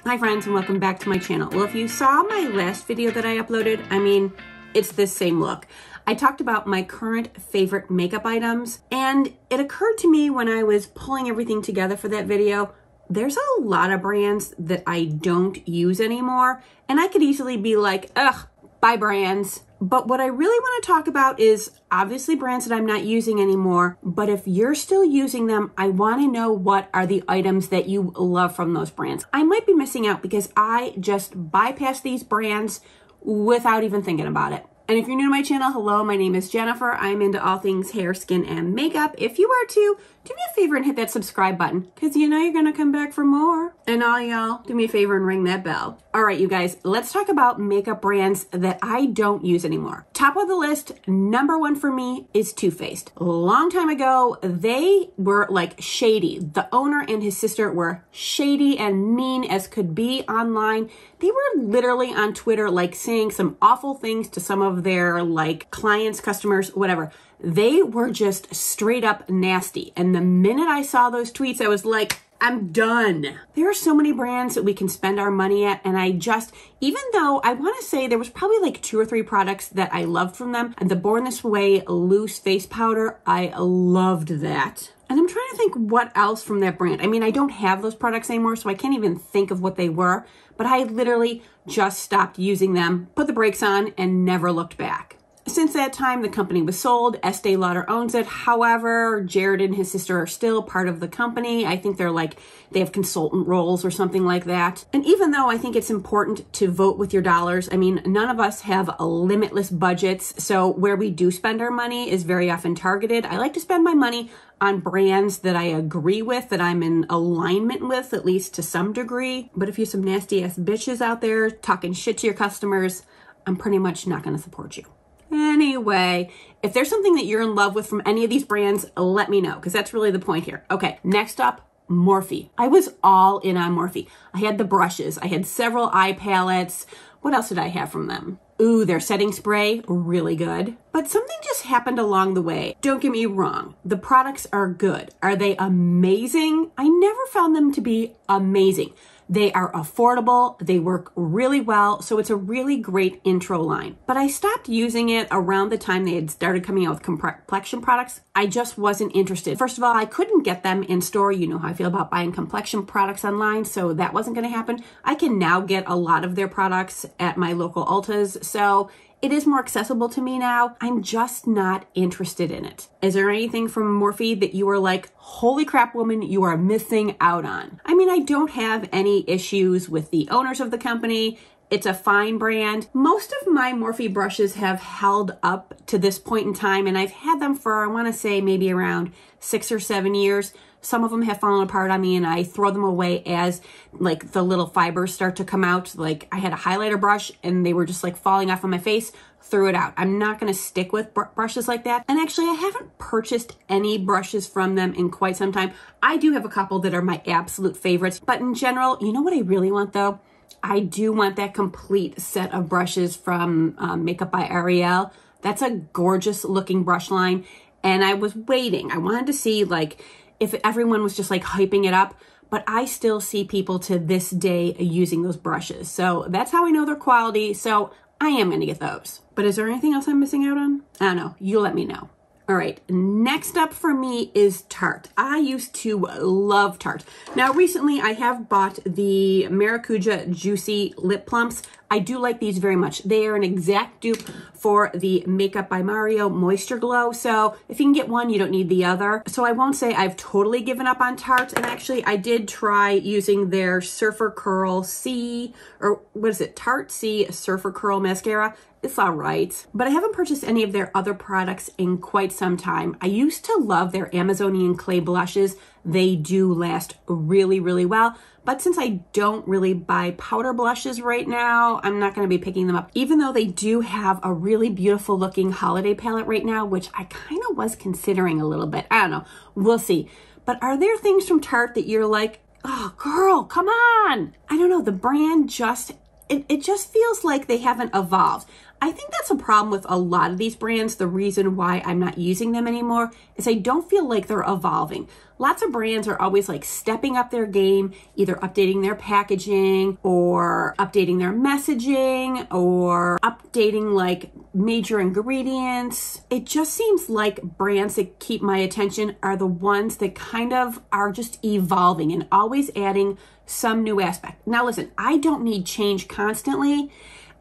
Hi friends, and welcome back to my channel. Well, if you saw my last video that I uploaded, I mean, it's this same look. I talked about my current favorite makeup items, and it occurred to me when I was pulling everything together for that video, there's a lot of brands that I don't use anymore, and I could easily be like, ugh, buy brands. But what I really want to talk about is obviously brands that I'm not using anymore, but if you're still using them, I want to know what are the items that you love from those brands. I might be missing out because I just bypass these brands without even thinking about it. And if you're new to my channel, hello, my name is Jennifer. I'm into all things hair, skin, and makeup. If you are too, do me a favor and hit that subscribe button because you know you're going to come back for more. And all y'all, do me a favor and ring that bell. All right, you guys, let's talk about makeup brands that I don't use anymore. Top of the list, number one for me is Too Faced. A long time ago, they were like shady. The owner and his sister were shady and mean as could be online. They were literally on Twitter like saying some awful things to some of their like clients, customers, whatever. They were just straight up nasty. And the minute I saw those tweets, I was like, I'm done. There are so many brands that we can spend our money at. And I just, even though I want to say there was probably like 2 or 3 products that I loved from them. And the Born This Way loose face powder, I loved that. And I'm trying to think what else from that brand. I mean, I don't have those products anymore, so I can't even think of what they were. But I literally just stopped using them, put the brakes on, and never looked back. Since that time, the company was sold. Estee Lauder owns it. However, Jared and his sister are still part of the company. I think they're like, they have consultant roles or something like that. And even though I think it's important to vote with your dollars, I mean, none of us have limitless budgets. So where we do spend our money is very often targeted. I like to spend my money on brands that I agree with, that I'm in alignment with, at least to some degree. But if you're some nasty ass bitches out there talking shit to your customers, I'm pretty much not going to support you. Anyway, if there's something that you're in love with from any of these brands, let me know, because that's really the point here. Okay, next up, Morphe. I was all in on Morphe. I had the brushes. I had several eye palettes. What else did I have from them? Ooh, their setting spray, really good. But something just happened along the way. Don't get me wrong. The products are good. Are they amazing? I never found them to be amazing. They are affordable, they work really well, so it's a really great intro line. But I stopped using it around the time they had started coming out with complexion products. I just wasn't interested. First of all, I couldn't get them in store. You know how I feel about buying complexion products online, so that wasn't going to happen. I can now get a lot of their products at my local Ultas, so it is more accessible to me now. I'm just not interested in it. Is there anything from Morphe that you are like, holy crap, woman, you are missing out on? I mean, I don't have any issues with the owners of the company. It's a fine brand. Most of my Morphe brushes have held up to this point in time, and I've had them for, I want to say, maybe around 6 or 7 years. Some of them have fallen apart on me and I throw them away as like the little fibers start to come out. Like I had a highlighter brush and they were just like falling off of my face, threw it out. I'm not going to stick with brushes like that. And actually I haven't purchased any brushes from them in quite some time. I do have a couple that are my absolute favorites, but in general, you know what I really want though? I do want that complete set of brushes from Makeup by Ariel. That's a gorgeous looking brush line. And I was waiting. I wanted to see like, if everyone was just like hyping it up, but I still see people to this day using those brushes. So that's how I know they're quality. So I am going to get those. But is there anything else I'm missing out on? I don't know. You let me know. All right, next up for me is Tarte. I used to love Tarte. Now, recently I have bought the Maracuja Juicy Lip Plumps. I do like these very much. They are an exact dupe for the Makeup by Mario Moisture Glow. So if you can get one, you don't need the other. So I won't say I've totally given up on Tarte. And actually, I did try using their Surfer Curl C, or what is it? Tarte C Surfer Curl Mascara. It's all right, but I haven't purchased any of their other products in quite some time. I used to love their Amazonian clay blushes. They do last really, really well. But since I don't really buy powder blushes right now, I'm not going to be picking them up. Even though they do have a really beautiful looking holiday palette right now, which I kind of was considering a little bit. I don't know. We'll see. But are there things from Tarte that you're like, oh, girl, come on? I don't know. The brand just, it just feels like they haven't evolved. I think that's a problem with a lot of these brands. The reason why I'm not using them anymore is I don't feel like they're evolving. Lots of brands are always like stepping up their game, either updating their packaging or updating their messaging or updating like major ingredients. It just seems like brands that keep my attention are the ones that kind of are just evolving and always adding some new aspect. Now listen, I don't need change constantly.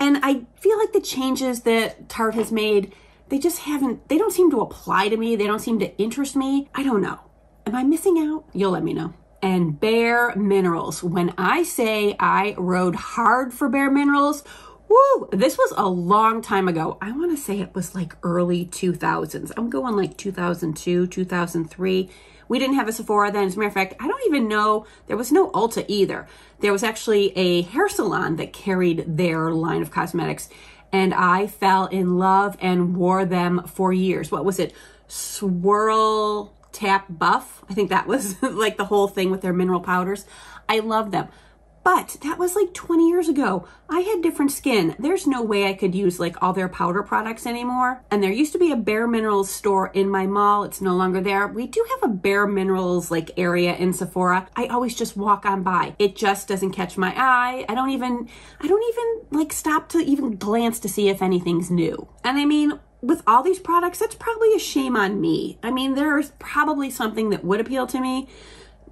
And I feel like the changes that Tarte has made, they don't seem to apply to me. They don't seem to interest me. I don't know. Am I missing out? You'll let me know. And Bare Minerals. When I say I rode hard for Bare Minerals, woo, this was a long time ago. I want to say it was like early 2000s. I'm going like 2002, 2003. We didn't have a Sephora then. As a matter of fact, I don't even know, there was no Ulta either. There was actually a hair salon that carried their line of cosmetics, and I fell in love and wore them for years. What was it? Swirl Tap Buff. I think that was like the whole thing with their mineral powders. I love them. But that was like 20 years ago. I had different skin. There's no way I could use like all their powder products anymore. And there used to be a Bare Minerals store in my mall. It's no longer there. We do have a Bare Minerals like area in Sephora. I always just walk on by. It just doesn't catch my eye. I don't even like stop to even glance to see if anything's new. And I mean, with all these products, that's probably a shame on me. I mean, there's probably something that would appeal to me,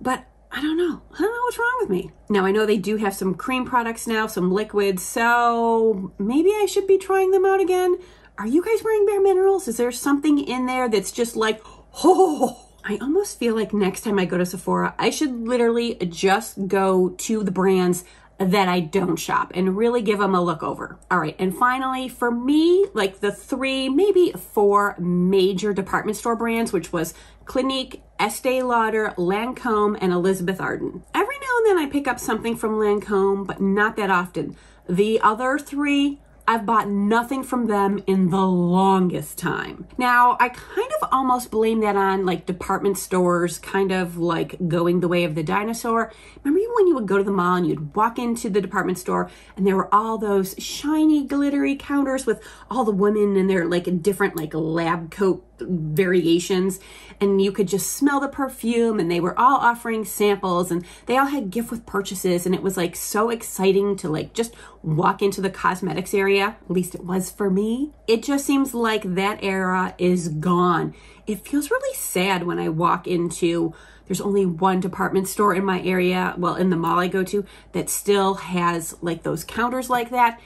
but I don't know. I don't know what's wrong with me. Now, I know they do have some cream products now, some liquids, so maybe I should be trying them out again. Are you guys wearing Bare Minerals? Is there something in there that's just like, oh, I almost feel like next time I go to Sephora, I should literally just go to the brands that I don't shop and really give them a look over. All right, and finally, for me, like the 3, maybe 4 major department store brands, which was Clinique, Estee Lauder, Lancome, and Elizabeth Arden. Every now and then I pick up something from Lancome, but not that often. The other 3, I've bought nothing from them in the longest time. Now, I kind of almost blame that on like department stores kind of like going the way of the dinosaur. Remember when you would go to the mall and you'd walk into the department store and there were all those shiny, glittery counters with all the women in their like different like lab coat variations, and you could just smell the perfume, and they were all offering samples, and they all had gift with purchases, and it was like so exciting to like just walk into the cosmetics area. At least it was for me. It just seems like that era is gone. It feels really sad when I walk into, there's only one department store in my area, well, in the mall I go to, that still has like those counters like that.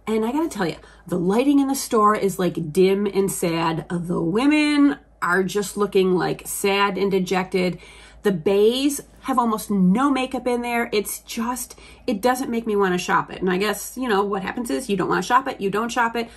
And I gotta tell you, the lighting in the store is like dim and sad. The women are just looking like sad and dejected. The bays have almost no makeup in there. It's just, it doesn't make me want to shop it. And I guess, you know, what happens is you don't want to shop it, you don't shop it.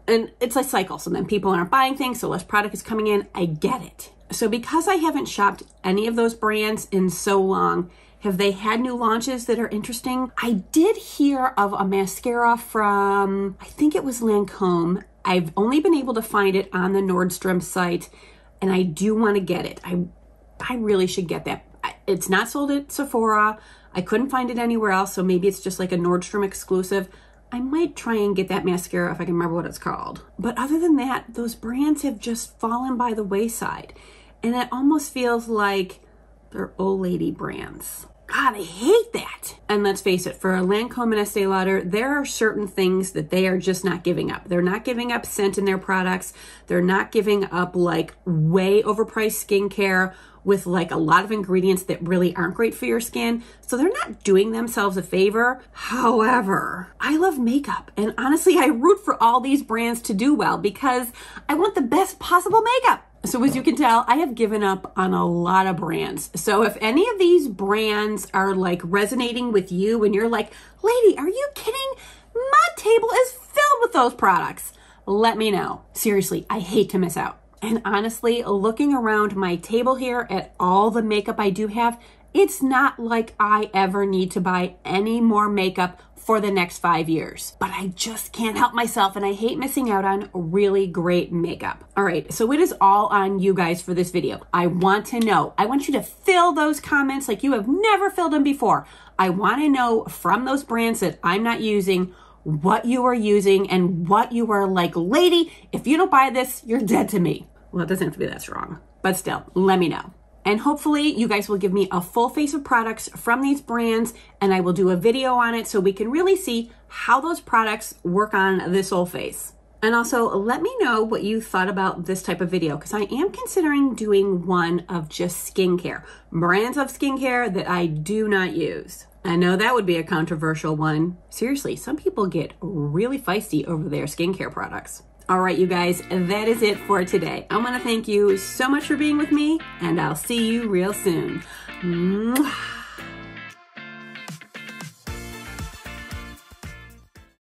And it's like cycles. And then people aren't buying things, so less product is coming in. I get it. So because I haven't shopped any of those brands in so long, have they had new launches that are interesting? I did hear of a mascara from, I think it was Lancome. I've only been able to find it on the Nordstrom site, and I do want to get it. I really should get that. It's not sold at Sephora. I couldn't find it anywhere else, so maybe it's just like a Nordstrom exclusive. I might try and get that mascara if I can remember what it's called. But other than that, those brands have just fallen by the wayside. And it almost feels like they're old lady brands. God, I hate that. And let's face it, for Lancome and Estee Lauder, there are certain things that they are just not giving up. They're not giving up scent in their products. They're not giving up like way overpriced skincare with like a lot of ingredients that really aren't great for your skin. So they're not doing themselves a favor. However, I love makeup. And honestly, I root for all these brands to do well because I want the best possible makeup. So as you can tell, I have given up on a lot of brands. So if any of these brands are like resonating with you and you're like, lady, are you kidding? My table is filled with those products. Let me know. Seriously, I hate to miss out. And honestly, looking around my table here at all the makeup I do have, it's not like I ever need to buy any more makeup for the next 5 years. But I just can't help myself, and I hate missing out on really great makeup. All right, so it is all on you guys for this video. I want to know. I want you to fill those comments like you have never filled them before. I want to know from those brands that I'm not using, what you are using and what you are like. Lady, if you don't buy this, you're dead to me. Well, it doesn't have to be that strong, but still, let me know. And hopefully you guys will give me a full face of products from these brands, and I will do a video on it so we can really see how those products work on this whole face. And also let me know what you thought about this type of video, because I am considering doing one of just skincare, brands of skincare that I do not use. I know that would be a controversial one. Seriously, some people get really feisty over their skincare products. All right, you guys, that is it for today. I want to thank you so much for being with me, and I'll see you real soon. Mwah.